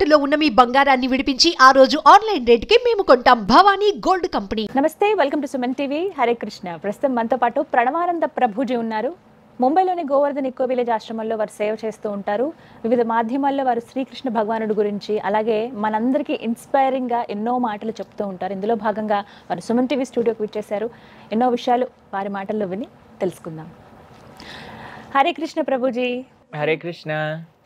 తాకట్టులో ఉన్న మీ బంగారాన్ని విడిపించి ఆ రోజు ఆన్లైన్ రేటుకి మేము కొంటాం. Bhavani gold company. నమస్తే, welcome to Suman TV. Hare Krishna. ప్రస్తుతం మనతో పాటు ప్రణవానంద ప్రభుజీ ఉన్నారు. ముంబైలోని గోవర్ధన్ ఇకో విలేజ్ ఆశ్రమంలో వారు సేవ చేస్తూ ఉంటారు. వివిధ మాధ్యమాల్లో వారు శ్రీకృష్ణ భగవానుడి గురించి, అలాగే మనందరికీ ఇన్స్పైరింగ్గా ఎన్నో మాటలు చెప్తూ ఉంటారు. ఇందులో భాగంగా వారు సుమన్ టీవీ స్టూడియోకి విచ్చేశారు. ఎన్నో విషయాలు వారి మాటల్లో విని తెలుసుకుందాం. Hare Krishna Prabhuji. Hare Krishna.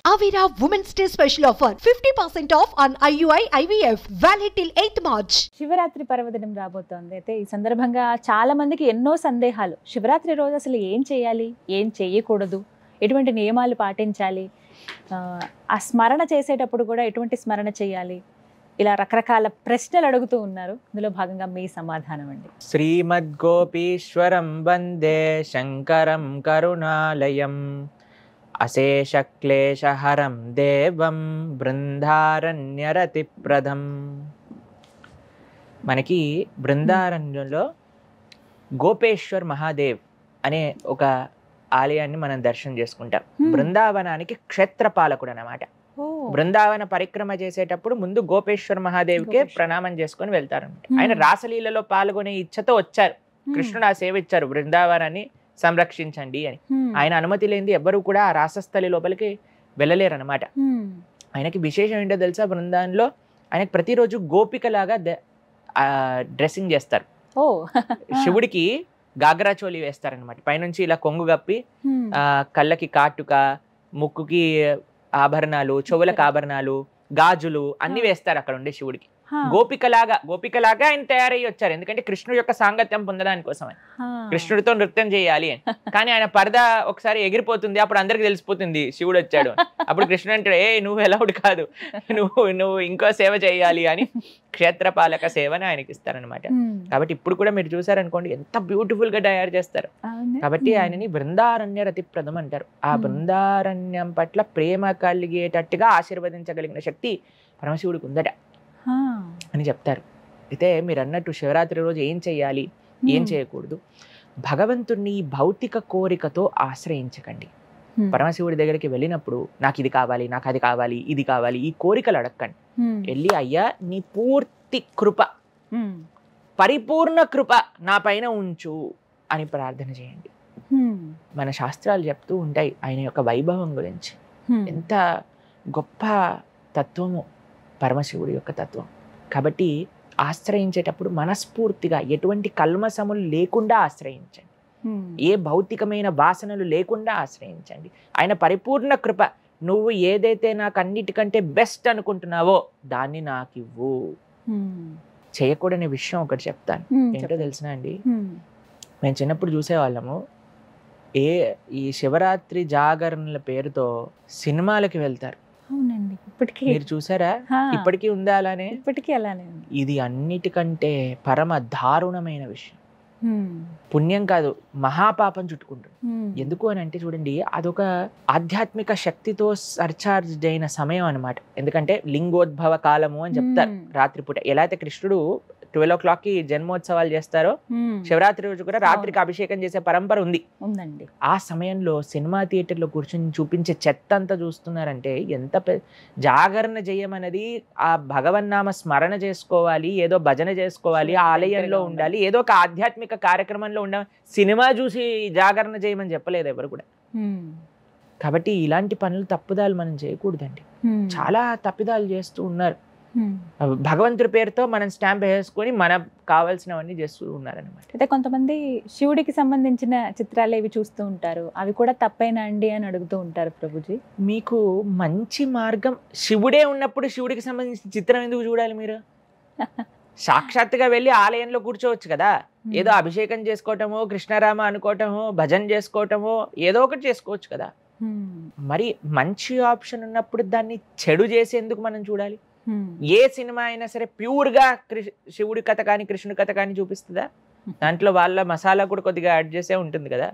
Avira Women's Day special offer 50% off on IUI IVF valid till 8th March. Shivaratri పర్వదినం రాబోతోంది. అయితే ఈ సందర్భంగా చాలా మందికి ఎన్నో సందేహాలు. శివరాత్రి రోజు అసలు ఏం చేయాలి, ఏం చేయకూడదు, ఎటువంటి నియమాలు పాటించాలి, ఆ స్మరణ చేసేటప్పుడు కూడా ఎటువంటి స్మరణ చేయాలి, ఇలా రకరకాల ప్రశ్నలు అడుగుతూ ఉన్నారు. ఇందులో భాగంగా మీ సమాధానం అండి. శ్రీమద్ గోపీశ్వరం వందే శంకరం కరుణాలయం అశేష క్లేశహరం దేవం బృందారణ్యరతిప్రదం. మనకి బృందారణ్యంలో గోపేశ్వర్ మహాదేవ్ అనే ఒక ఆలయాన్ని మనం దర్శనం చేసుకుంటాం. బృందావనానికి క్షేత్రపాలకుడు అన్నమాట. బృందావన పరిక్రమ చేసేటప్పుడు ముందు గోపేశ్వర్ మహాదేవ్కే ప్రణామం చేసుకొని వెళ్తారన్నమాట. ఆయన రాసలీలలో పాల్గొనే ఇచ్చతో వచ్చారు. కృష్ణుడు ఆ సేవ ఇచ్చారు, బృందావనాన్ని సంరక్షించండి అని. ఆయన అనుమతి లేనిది ఎవ్వరూ కూడా ఆ రాసస్థలి లోపలికి వెళ్ళలేరు అనమాట. ఆయనకి విశేషం ఏంటో తెలుసా? బృందావనంలో ఆయనకి ప్రతిరోజు గోపికలాగా డ్రెస్సింగ్ చేస్తారు. శివుడికి గాగ్రా చోళీ వేస్తారనమాట. పైనుంచి ఇలా కొంగు కప్పి కళ్ళకి కాటుక, ముక్కుకి ఆభరణాలు, చెవులకు ఆభరణాలు, గాజులు అన్ని వేస్తారు అక్కడ ఉండే శివుడికి. గోపికలాగా ఆయన తయారయ్యి వచ్చారు. ఎందుకంటే కృష్ణుడు యొక్క సాంగత్యం పొందడానికి కోసం కృష్ణుడితో నృత్యం చేయాలి అని. కానీ ఆయన పరదా ఒకసారి ఎగిరిపోతుంది, అప్పుడు అందరికి తెలిసిపోతుంది శివుడు వచ్చాడు. అప్పుడు కృష్ణుడు అంటాడు, నువ్వు ఎలవుడు కాదు, నువ్వు ఇంకో సేవ చేయాలి అని క్షేత్రపాలక సేవని ఆయనకి ఇస్తారనమాట. కాబట్టి ఇప్పుడు కూడా మీరు చూసారనుకోండి, ఎంత బ్యూటిఫుల్ గా తయారు చేస్తారు. కాబట్టి ఆయనని బృందారణ్య రతిప్రదం అంటారు. ఆ బృందారణ్యం పట్ల ప్రేమ కలిగేటట్టుగా ఆశీర్వదించగలిగిన శక్తి పరమశివుడికి ఉందట అని చెప్తారు. అయితే మీరు అన్నట్టు శివరాత్రి రోజు ఏం చేయాలి, ఏం చేయకూడదు? భగవంతుణ్ణి భౌతిక కోరికతో ఆశ్రయించకండి. పరమశివుడి దగ్గరికి వెళ్ళినప్పుడు నాకు ఇది కావాలి, నాకు అది కావాలి, ఇది కావాలి, ఈ కోరికలు అడగండి. వెళ్ళి అయ్యా నీ పూర్తి కృప, పరిపూర్ణ కృప నా పైన ఉంచు అని ప్రార్థన చేయండి. మన శాస్త్రాలు చెప్తూ ఉంటాయి ఆయన యొక్క వైభవం గురించి. ఎంత గొప్ప తత్వము పరమశివుడి యొక్క తత్వం. కాబట్టి ఆశ్రయించేటప్పుడు మనస్ఫూర్తిగా ఎటువంటి కల్మసములు లేకుండా ఆశ్రయించండి. ఏ భౌతికమైన వాసనలు లేకుండా ఆశ్రయించండి. ఆయన పరిపూర్ణ కృప, నువ్వు ఏదైతే నాకు అన్నిటికంటే బెస్ట్ అనుకుంటున్నావో దాన్ని నాకు ఇవ్వు. చేయకూడని విషయం ఒకటి చెప్తాను. ఏంటో తెలిసిన అండి, మేము చిన్నప్పుడు చూసేవాళ్ళము, ఈ శివరాత్రి జాగరణల పేరుతో సినిమాలకి వెళ్తారు. అవునండి, ఇప్పటికీ మీరు చూసారా? ఇప్పటికీ ఉందా అలానే? ఇప్పటికీ అలానే. ఇది అన్నిటికంటే పరమ దారుణమైన విషయం. పుణ్యం కాదు, మహాపాపం చుట్టుకుంటుంది. ఎందుకు అని అంటే చూడండి, అదొక ఆధ్యాత్మిక శక్తితో సర్చార్జ్ అయిన సమయం అనమాట. ఎందుకంటే లింగోద్భవ కాలము అని చెప్తారు రాత్రిపూట. ఎలా అయితే కృష్ణుడు 12 o'clock జన్మోత్సవాలు చేస్తారో, శివరాత్రి రోజు కూడా రాత్రికి అభిషేకం చేసే పరంపర ఉందండి. ఆ సమయంలో సినిమా థియేటర్లో కూర్చొని చూపించే చెత్త అంతా చూస్తున్నారంటే ఎంత జాగరణ చేయమన్నది ఆ భగవన్నామ స్మరణ చేసుకోవాలి, ఏదో భజన చేసుకోవాలి, ఆలయంలో ఉండాలి, ఏదో ఒక ఆధ్యాత్మిక కార్యక్రమంలో ఉండాలి. సినిమా చూసి జాగరణ చేయమని చెప్పలేదు ఎవరు కూడా. కాబట్టి ఇలాంటి పనులు, తప్పుదాలు మనం చేయకూడదండి. చాలా తప్పిదాలు చేస్తూ ఉన్నారు. భగవంతుడి పేరుతో మనం స్టాంప్ వేసుకొని మనకు కావాల్సినవన్నీ చేస్తూ ఉన్నారనమాట. అయితే కొంతమంది శివుడికి సంబంధించిన చిత్రాలు ఇవి చూస్తూ ఉంటారు, అవి కూడా తప్పైనా అండి అని అడుగుతూ ఉంటారు. ప్రభుజీ, మీకు మంచి మార్గం, శివుడే ఉన్నప్పుడు శివుడికి సంబంధించిన చిత్రం ఎందుకు చూడాలి మీరు? సాక్షాత్తుగా వెళ్ళి ఆలయంలో కూర్చోవచ్చు కదా. ఏదో అభిషేకం చేసుకోవటమో, కృష్ణరామ అనుకోవటమో, భజన చేసుకోవటమో, ఏదో ఒకటి చేసుకోవచ్చు కదా. మరి మంచి ఆప్షన్ ఉన్నప్పుడు దాన్ని చెడు చేసేందుకు మనం చూడాలి? ఏ సినిమా అయినా సరే ప్యూర్ గా శివుడి కథ కానీ కృష్ణుడి కథ కానీ చూపిస్తుందా? దాంట్లో వాళ్ళ మసాలా కూడా కొద్దిగా యాడ్ చేసే ఉంటుంది కదా.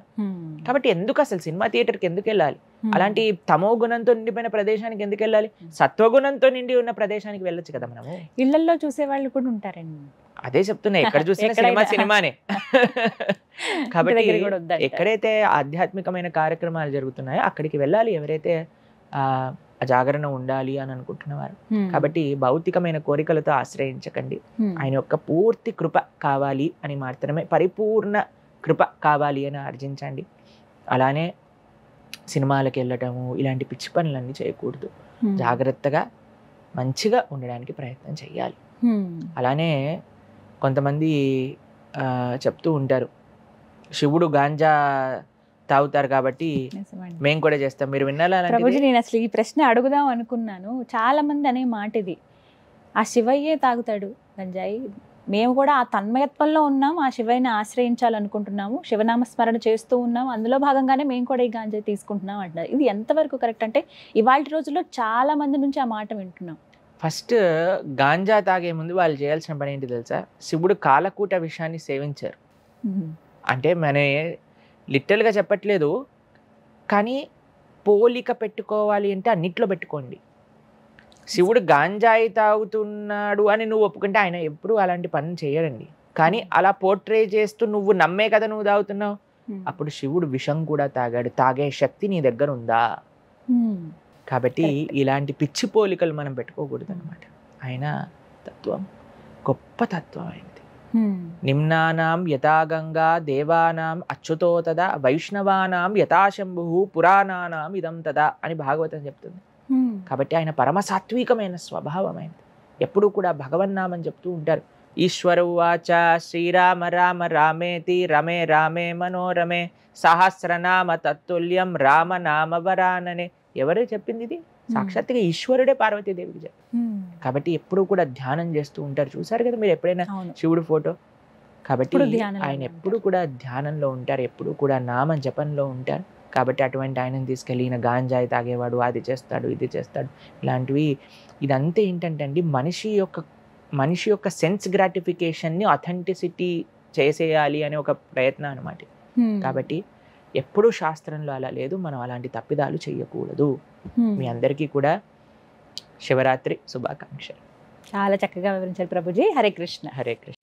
కాబట్టి ఎందుకు అసలు సినిమా థియేటర్కి ఎందుకు వెళ్ళాలి? అలాంటి తమో గుణంతో నిండిపోయిన ప్రదేశానికి ఎందుకు వెళ్ళాలి? సత్వగుణంతో నిండి ఉన్న ప్రదేశానికి వెళ్ళొచ్చు కదా. మనము ఇళ్లలో చూసే వాళ్ళు కూడా ఉంటారండి. అదే చెప్తున్నా, ఎక్కడ చూసినా సినిమానే. కాబట్టి ఎక్కడైతే ఆధ్యాత్మికమైన కార్యక్రమాలు జరుగుతున్నాయో అక్కడికి వెళ్ళాలి. ఎవరైతే జాగరణ ఉండాలి అని అనుకుంటున్నవారు. కాబట్టి భౌతికమైన కోరికలతో ఆశ్రయించకండి. ఆయన యొక్క పూర్తి కృప కావాలి అని మాత్రమే, పరిపూర్ణ కృప కావాలి అని ఆర్జించండి. అలానే సినిమాలకు వెళ్ళటము ఇలాంటి పిచ్చి పనులన్నీ చేయకూడదు. జాగ్రత్తగా మంచిగా ఉండడానికి ప్రయత్నం చేయాలి. అలానే కొంతమంది చెప్తూ ఉంటారు, శివుడు గాంజా తాగుతారు కాబట్టి మేము కూడా చేస్తాం. మీరు విన్నారా? ప్రభుజీ, నేను అసలు ఈ ప్రశ్న అడుగుదాం అనుకున్నాను. చాలా మంది అనే మాట ఇది, ఆ శివయ్యే తాగుతాడు గంజాయి, మేము కూడా ఆ తన్మయత్వంలో ఉన్నాం, ఆ శివయ్యని ఆశ్రయించాలనుకుంటున్నాము, శివనామస్మరణ చేస్తూ ఉన్నాం, అందులో భాగంగానే మేము కూడా ఈ గాంజాయి తీసుకుంటున్నాం అంటారు. ఇది ఎంతవరకు కరెక్ట్? అంటే ఇవాళ రోజుల్లో చాలా మంది నుంచి ఆ మాట వింటున్నాం. ఫస్ట్ గాంజా తాగే ముందు వాళ్ళు చేయాల్సిన పని ఏంటి తెలుసా? శివుడు కాలకూట విషయాన్ని సేవించారు. అంటే మన లిటరల్గా చెప్పట్లేదు, కానీ పోలిక పెట్టుకోవాలి అంటే అన్నిట్లో పెట్టుకోండి. శివుడు గాంజాయి తాగుతున్నాడు అని నువ్వు ఒప్పుకుంటే ఆయన ఎప్పుడు అలాంటి పని చేయడండి. కానీ అలా పోర్ట్రే చేస్తూ నువ్వు నమ్మే కదా నువ్వు తాగుతున్నావు, అప్పుడు శివుడు విషం కూడా తాగాడు. తాగే శక్తి నీ దగ్గర ఉందా? కాబట్టి ఇలాంటి పిచ్చి పోలికలు మనం పెట్టుకోకూడదు అనమాట. ఆయన తత్వం గొప్ప తత్వం అయింది. నిమ్నానాం యథా గంగా దేవానాం అచ్యుతో తదా వైష్ణవానాం యథాశంభు పురాణానాం ఇదం తదా అని భాగవతం చెప్తుంది. కాబట్టి ఆయన పరమ సాత్వికమైన స్వభావమైనది. ఎప్పుడు కూడా భగవన్నామని చెప్తూ ఉంటారు. ఈశ్వర ఉవాచ శ్రీరామ రామ రామేతి రమే రామే మనోరమే సహస్రనామ తత్తుల్యం రామ నామ వరాననే. ఎవరే చెప్పింది ఇది? సాక్షాత్తుగా ఈశ్వరుడే పార్వతీదేవికి చెప్పారు. కాబట్టి ఎప్పుడు కూడా ధ్యానం చేస్తూ ఉంటారు. చూసారు కదా మీరు ఎప్పుడైనా శివుడు ఫోటో? కాబట్టి ఆయన ఎప్పుడు కూడా ధ్యానంలో ఉంటారు, ఎప్పుడు కూడా నామ జపంలో ఉంటారు. కాబట్టి అటువంటి ఆయనను తీసుకెళ్ళి ఈయన గాంజాయి తాగేవాడు, అది చేస్తాడు ఇది చేస్తాడు ఇలాంటివి, ఇదంతా ఏంటంటే అండి మనిషి యొక్క సెన్స్ గ్రాటిఫికేషన్ని అథెంటిసిటీ చేసేయాలి అనే ఒక ప్రయత్నం అనమాట. కాబట్టి ఎప్పుడూ శాస్త్రంలో అలా లేదు, మనం అలాంటి తప్పిదాలు చేయకూడదు. మీ అందరికీ కూడా శివరాత్రి శుభాకాంక్షలు. చాలా చక్కగా వివరించారు ప్రభుజీ. హరే కృష్ణ. హరే కృష్ణ.